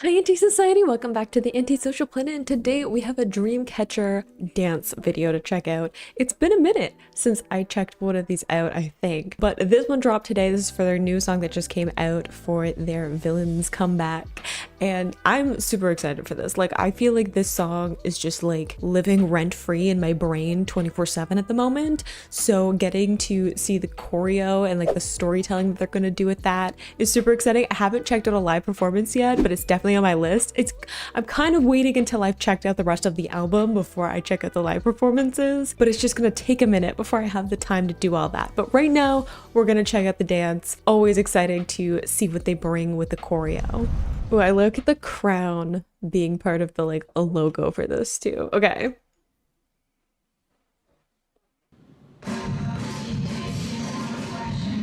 Hi Anti-Society, welcome back to the Anti-Social Planet, and today we have a Dreamcatcher dance video to check out. It's been a minute since I checked one of these out, I think, but this one dropped today. This is for their new song that just came out for their Villains comeback, and I'm super excited for this. Like, I feel like this song is just like living rent-free in my brain 24/7 at the moment, so getting to see the choreo and like the storytelling that they're gonna do with that is super exciting. I haven't checked out a live performance yet, but it's definitely on my list. I'm kind of waiting until I've checked out the rest of the album before I check out the live performances, but it's just gonna take a minute before I have the time to do all that. But right now, we're gonna check out the dance. Always exciting to see what they bring with the choreo. Oh, I look at the crown being part of the like a logo for this too. Okay.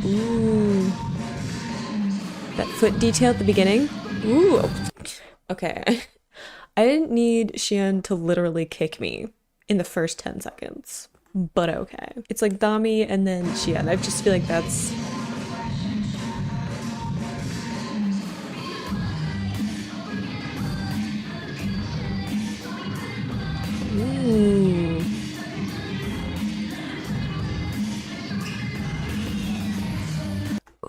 Ooh. That foot detail at the beginning. Ooh. Okay. I didn't need Xian to literally kick me in the first 10 seconds, but okay. It's like Dami and then Xian. I just feel like that's... Ooh.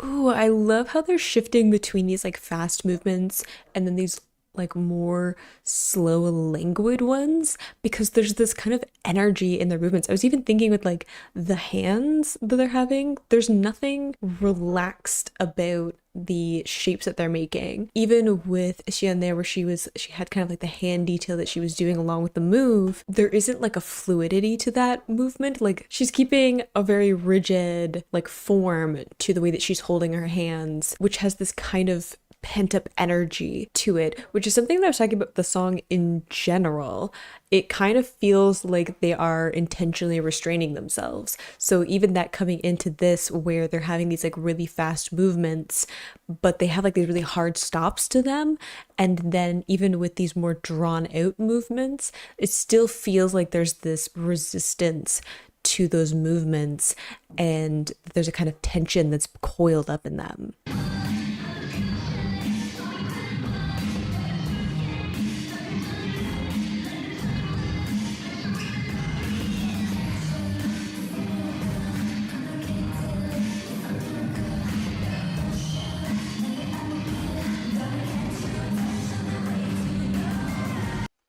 Ooh, I love how they're shifting between these like fast movements and then these like more slow languid ones, because there's this kind of energy in their movements. I was even thinking with like the hands that they're having, there's nothing relaxed about the shapes that they're making. Even with Xian there, where she had kind of like the hand detail that she was doing along with the move, there isn't like a fluidity to that movement. Like, she's keeping a very rigid like form to the way that she's holding her hands, which has this kind of pent-up energy to it, which is something that I was talking about the song in general. It kind of feels like they are intentionally restraining themselves. So even that coming into this, where they're having these like really fast movements, but they have like these really hard stops to them, and then even with these more drawn out movements, it still feels like there's this resistance to those movements, and there's a kind of tension that's coiled up in them.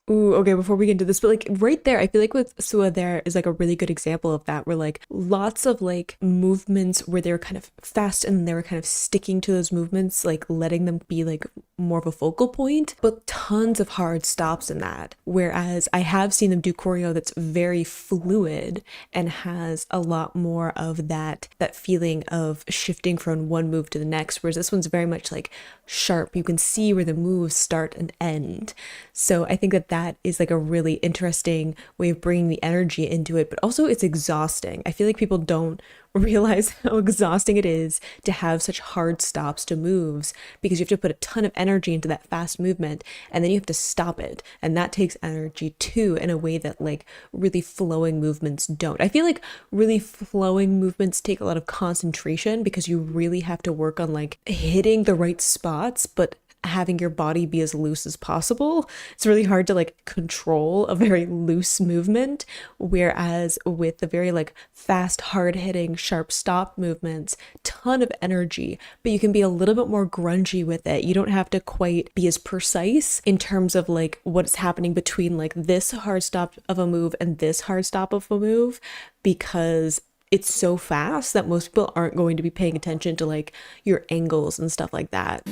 Ooh, okay, before we get into this, but like right there, I feel like with Sua there is like a really good example of that, where like lots of like movements where they were kind of fast and they were kind of sticking to those movements, like letting them be like more of a focal point, but tons of hard stops in that. Whereas I have seen them do choreo that's very fluid and has a lot more of that feeling of shifting from one move to the next, whereas this one's very much like sharp. You can see where the moves start and end. So I think that is like a really interesting way of bringing the energy into it, but also it's exhausting. I feel like people don't realize how exhausting it is to have such hard stops to moves, because you have to put a ton of energy into that fast movement and then you have to stop it, and that takes energy too, in a way that like really flowing movements don't. I feel like really flowing movements take a lot of concentration, because you really have to work on like hitting the right spots, but having your body be as loose as possible. It's really hard to like control a very loose movement, whereas with the very like fast, hard-hitting, sharp stop movements, ton of energy, but you can be a little bit more grungy with it. You don't have to quite be as precise in terms of like what's happening between like this hard stop of a move and this hard stop of a move, because it's so fast that most people aren't going to be paying attention to like your angles and stuff like that.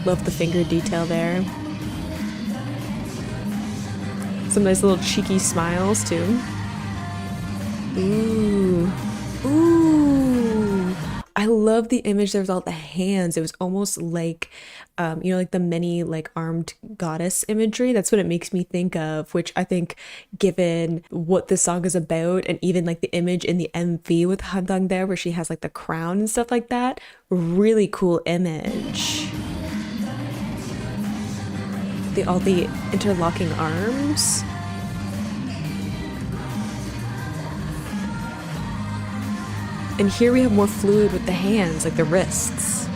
Love the finger detail there. Some nice little cheeky smiles too. Ooh. Ooh. I love the image there with all the hands. It was almost like, you know, like the many like armed goddess imagery. That's what it makes me think of, which I think, given what this song is about, and even like the image in the MV with Handang there, where she has like the crown and stuff like that, really cool image. All the interlocking arms. And here we have more fluid with the hands, like the wrists.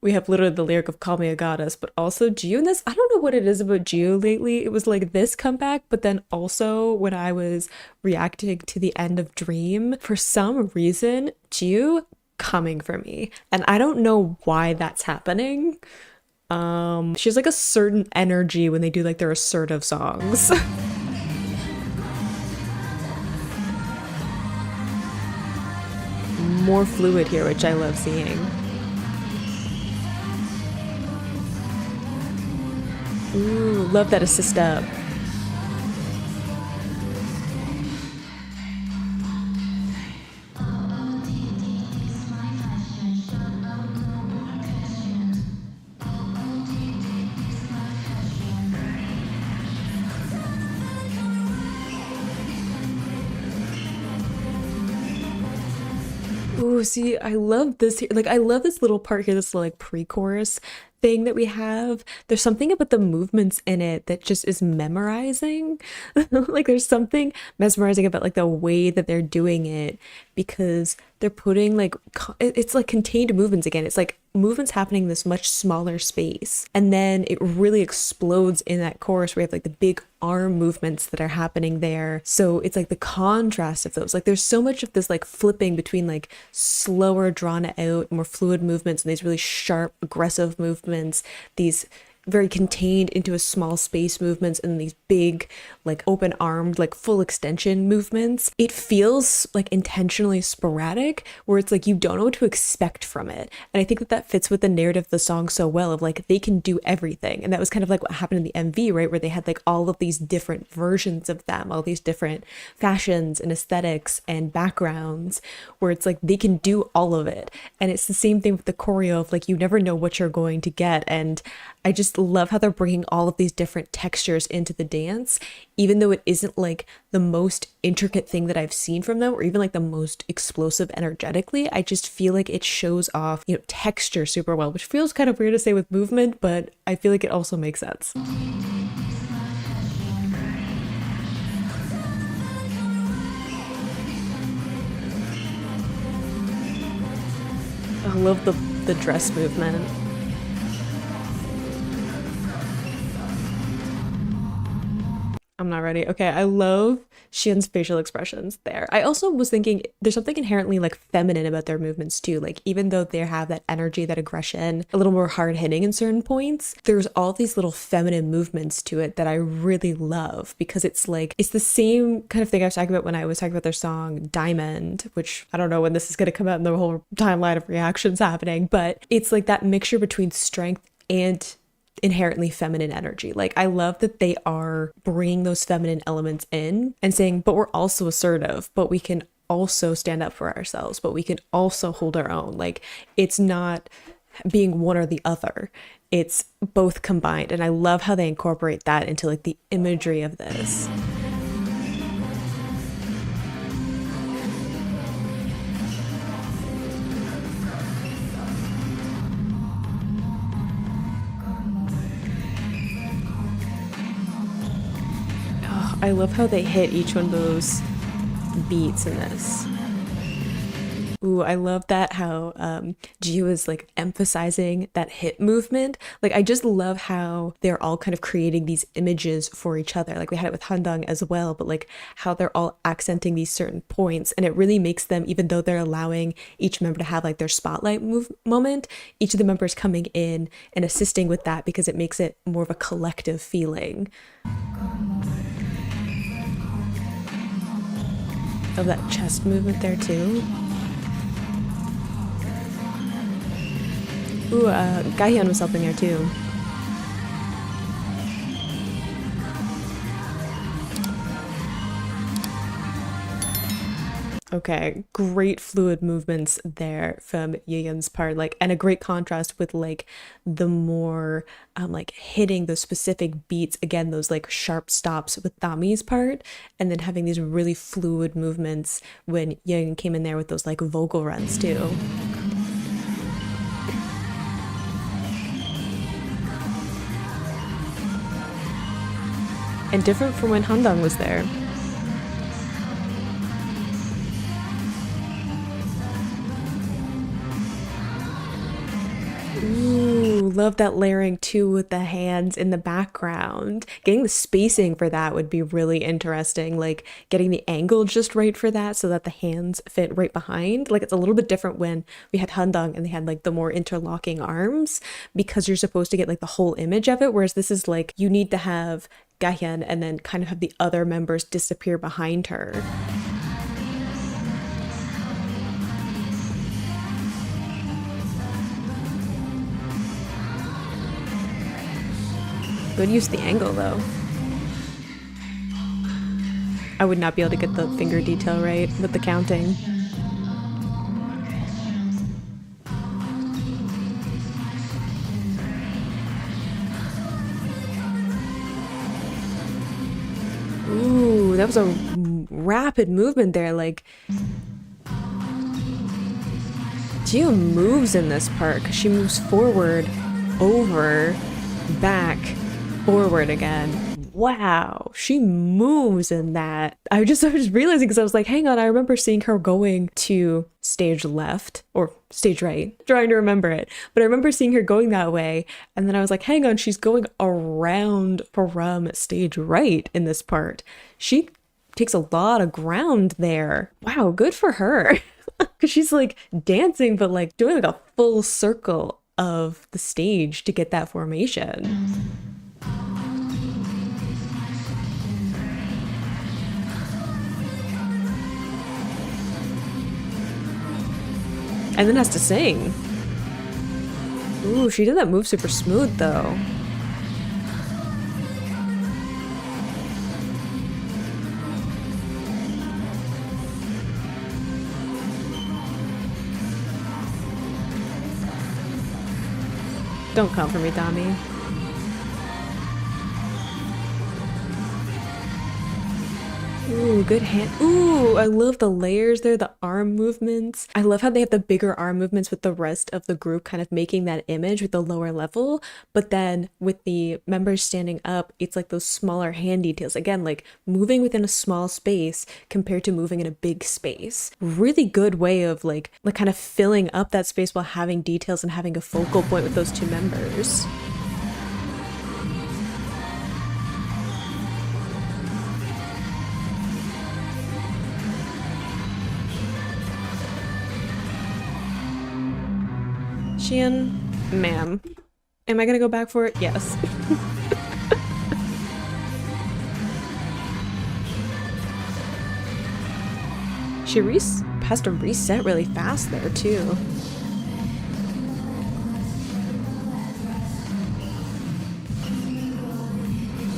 We have literally the lyric of Call Me a Goddess, but also Gio in this. I don't know what it is about Gio lately. It was like this comeback, but then also when I was reacting to the end of Dream, for some reason, Gio coming for me. And I don't know why that's happening. She has like a certain energy when they do like their assertive songs. More fluid here, which I love seeing. Ooh, love that assist up. Ooh, see, I love this here. Like, I love this little part here, this like pre-chorus thing that we have. There's something about the movements in it that just is memorizing. Like, there's something mesmerizing about like the way that they're doing it because they're putting like, it's like contained movements again. It's like movements happening in this much smaller space. And then it really explodes in that chorus where you have like the big arm movements that are happening there. So it's like the contrast of those. Like there's so much of this like flipping between like slower, drawn out, more fluid movements and these really sharp, aggressive movements, these very contained into a small space movements and these big like open armed like full extension movements. It feels like intentionally sporadic where it's like you don't know what to expect from it, and I think that that fits with the narrative of the song so well of like they can do everything. And that was kind of like what happened in the MV, right, where they had like all of these different versions of them, all these different fashions and aesthetics and backgrounds, where it's like they can do all of it. And it's the same thing with the choreo of like you never know what you're going to get. And I just love how they're bringing all of these different textures into the dance, even though it isn't like the most intricate thing that I've seen from them or even like the most explosive energetically. I just feel like it shows off, you know, texture super well, which feels kind of weird to say with movement, but I feel like it also makes sense. I love the dress movement. I'm not ready. Okay, I love Xian's facial expressions there. I also was thinking there's something inherently like feminine about their movements too. Like even though they have that energy, that aggression, a little more hard hitting in certain points, there's all these little feminine movements to it that I really love because it's like, it's the same kind of thing I was talking about when I was talking about their song Diamond, which I don't know when this is going to come out in the whole timeline of reactions happening, but it's like that mixture between strength and inherently feminine energy. Like I love that they are bringing those feminine elements in and saying, but we're also assertive, but we can also stand up for ourselves, but we can also hold our own. Like it's not being one or the other, it's both combined. And I love how they incorporate that into like the imagery of this. I love how they hit each one of those beats in this. Ooh, I love that how Gio is like emphasizing that hip movement. Like I just love how they're all kind of creating these images for each other. Like we had it with Handong as well, but like how they're all accenting these certain points, and it really makes them, even though they're allowing each member to have like their spotlight moment, each of the members coming in and assisting with that because it makes it more of a collective feeling. Of that chest movement there too. Ooh, Gaihyun was helping her too. Okay, great fluid movements there from Yeon's part, like, and a great contrast with like the more like hitting those specific beats, again those like sharp stops with Dami's part, and then having these really fluid movements when Yeon came in there with those like vocal runs too. And different from when Handong was there. Ooh, love that layering too with the hands in the background. Getting the spacing for that would be really interesting. Like getting the angle just right for that so that the hands fit right behind. Like it's a little bit different when we had Handang and they had like the more interlocking arms because you're supposed to get like the whole image of it. Whereas this is like you need to have Gahyun and then kind of have the other members disappear behind her. Good use of the angle though. I would not be able to get the finger detail right with the counting. Ooh, that was a rapid movement there. Like, Gia moves in this part because she moves forward, over, back, forward again. Wow, she moves in that. I was just realizing because I was like, hang on, I remember seeing her going to stage left or stage right, trying to remember it. But I remember seeing her going that way. And then I was like, hang on, she's going around from stage right in this part. She takes a lot of ground there. Wow, good for her. Because she's like dancing, but like doing like a full circle of the stage to get that formation. And then has to sing. Ooh, she did that move super smooth though. Don't come for me, Dami. Ooh, good hand. Ooh, I love the layers there, the arm movements. I love how they have the bigger arm movements with the rest of the group kind of making that image with the lower level. But then with the members standing up, it's like those smaller hand details. Again, like moving within a small space compared to moving in a big space. Really good way of like kind of filling up that space while having details and having a focal point with those two members. Xian, ma'am, am I gonna go back for it? Yes. She has to reset really fast there too.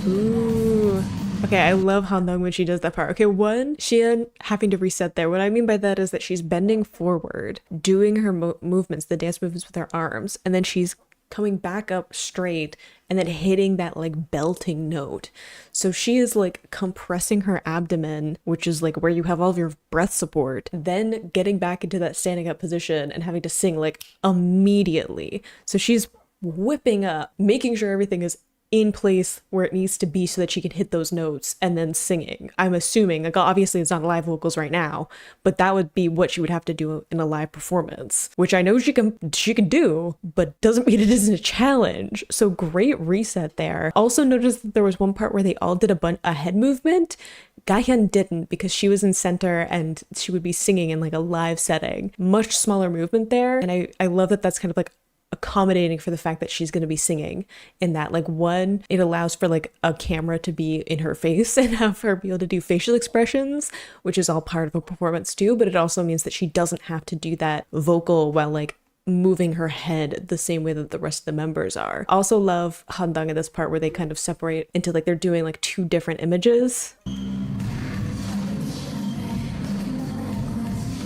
Ooh. Okay, I love Handong when she does that part. Okay, one, Xian having to reset there. What I mean by that is that she's bending forward, doing her movements, the dance movements with her arms, and then she's coming back up straight and then hitting that like belting note. So she is like compressing her abdomen, which is like where you have all of your breath support, then getting back into that standing up position and having to sing like immediately. So she's whipping up, making sure everything is in place where it needs to be so that she can hit those notes and then singing. I'm assuming, like obviously it's not live vocals right now, but that would be what she would have to do in a live performance, which I know she can do, but doesn't mean it isn't a challenge. So great reset there. Also noticed that there was one part where they all did a head movement. Gahyun didn't because she was in center and she would be singing in like a live setting. Much smaller movement there. And I love that that's kind of like accommodating for the fact that she's going to be singing in that. Like one, it allows for like a camera to be in her face and have her be able to do facial expressions, which is all part of a performance too, but it also means that she doesn't have to do that vocal while like moving her head the same way that the rest of the members are. Also love Handang in this part where they kind of separate into like they're doing like two different images.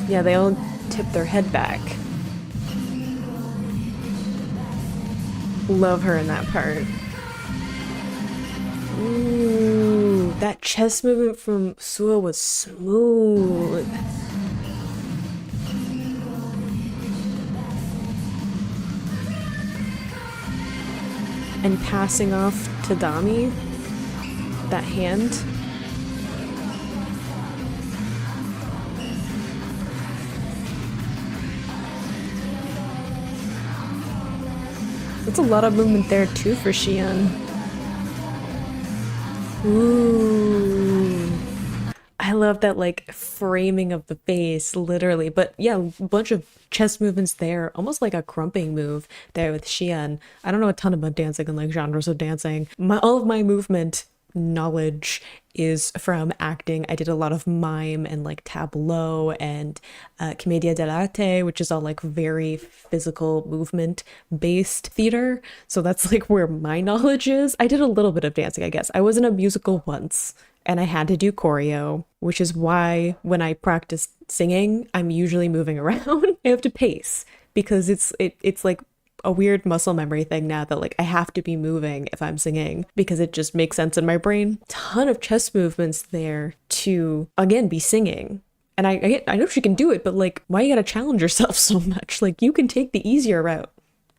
Yeah, they all tip their head back. Love her in that part. Ooh, that chest movement from Suha was smooth. And passing off to Dami, that hand. That's a lot of movement there too for Xian. Ooh. I love that like framing of the face, literally. But yeah, a bunch of chest movements there, almost like a crumping move there with Xian. I don't know a ton about dancing and like genres of dancing. All of my movement knowledge is from acting. I did a lot of mime and like tableau and commedia dell'arte, which is all like very physical movement based theater. So that's like where my knowledge is. I did a little bit of dancing, I guess. I was in a musical once and I had to do choreo, which is why when I practice singing, I'm usually moving around. I have to pace because it's like a weird muscle memory thing now that like I have to be moving if I'm singing because it just makes sense in my brain. Ton of chest movements there to again be singing. And I know she can do it, but like why you gotta challenge yourself so much? Like you can take the easier route.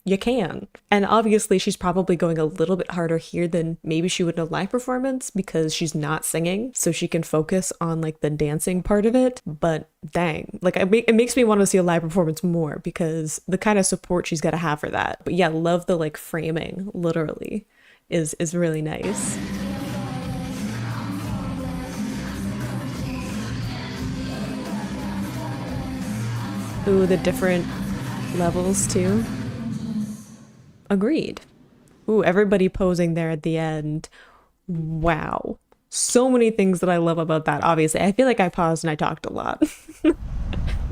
You can. And obviously she's probably going a little bit harder here than maybe she would in a live performance because she's not singing, so she can focus on like the dancing part of it. But dang, like it makes me want to see a live performance more because the kind of support she's got to have for that. But yeah, love the like framing literally is really nice. Ooh, the different levels too. Agreed. Ooh, everybody posing there at the end. Wow. So many things that I love about that. Obviously, I feel like I paused and I talked a lot.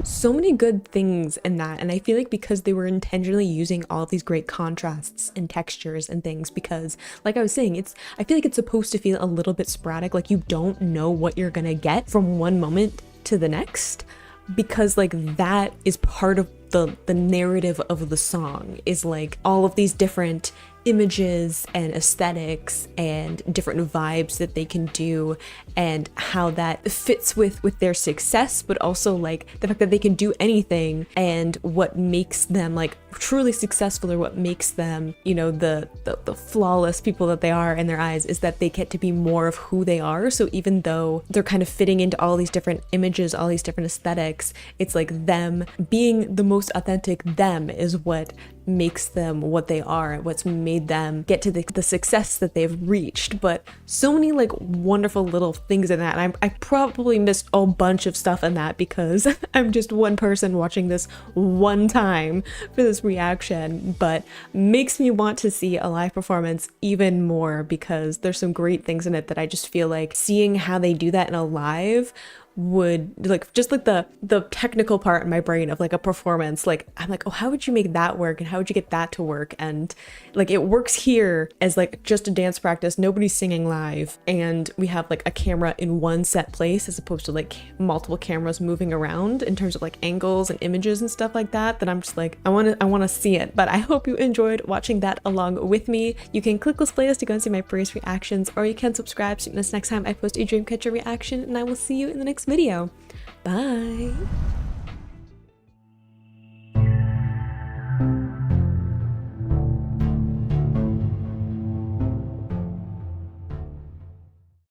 So many good things in that. And I feel like because they were intentionally using all of these great contrasts and textures and things, because like I was saying, I feel like it's supposed to feel a little bit sporadic. Like you don't know what you're gonna get from one moment to the next, because like that is part of the narrative of the song, is like all of these different images and aesthetics and different vibes that they can do and how that fits with their success, but also like the fact that they can do anything and what makes them like truly successful, or what makes them, you know, the flawless people that they are in their eyes, is that they get to be more of who they are. So even though they're kind of fitting into all these different images, all these different aesthetics, it's like them being the most authentic them is what makes them what they are, what's made them get to the success that they've reached. But so many like wonderful little things in that, and I probably missed a bunch of stuff in that because I'm just one person watching this one time for this reaction, but makes me want to see a live performance even more because there's some great things in it that I just feel like seeing how they do that in a live would like just like the technical part in my brain of like a performance, like I'm like, oh, how would you make that work and how would you get that to work? And like it works here as like just a dance practice, nobody's singing live, and we have like a camera in one set place as opposed to like multiple cameras moving around in terms of like angles and images and stuff like that I'm just like, I want to see it. But I hope you enjoyed watching that along with me. You can click this playlist to go and see my previous reactions, or you can subscribe so you know next time I post a Dreamcatcher reaction, and I will see you in the next video. Bye.